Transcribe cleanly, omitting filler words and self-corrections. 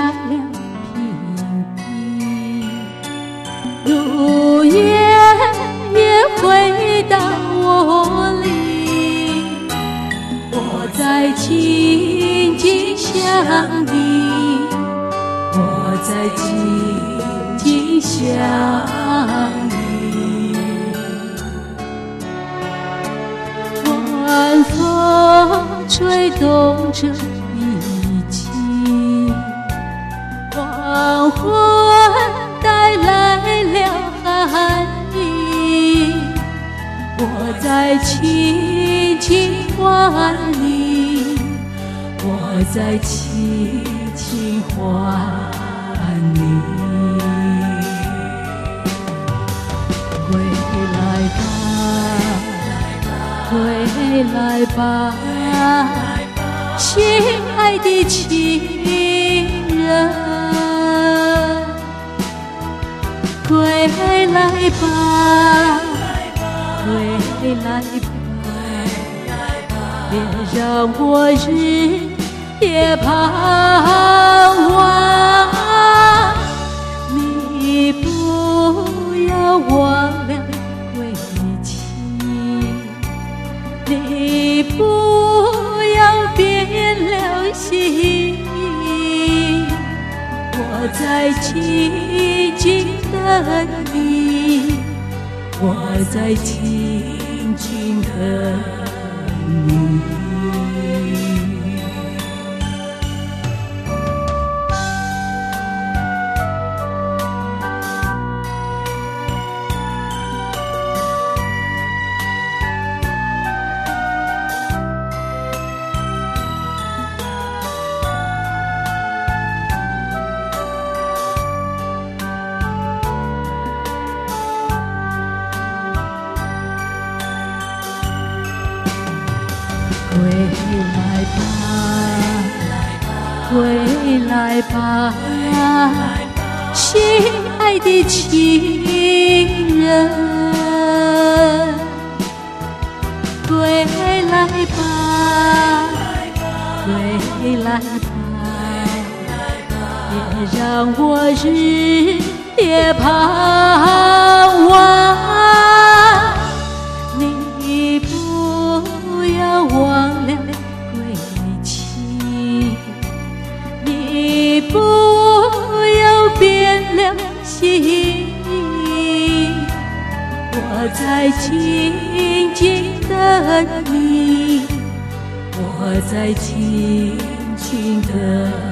了平地，如愿也回到我里，我在静静想你，我在静静想你。晚风吹动着一季，黄昏带来了寒意，我在轻轻唤你，我在轻轻唤你。回来吧，回来吧，亲爱的情人，归来吧，归来吧，别让我日夜盼望。你不要忘了归期，你不要变了心，我在静静等你，我在静静等你。回来吧，回来吧，亲爱的情人，归来吧，归来吧，别让我日夜盼望。你不要忘了归期，你不要变了心，我在静静等你，我在静静等你。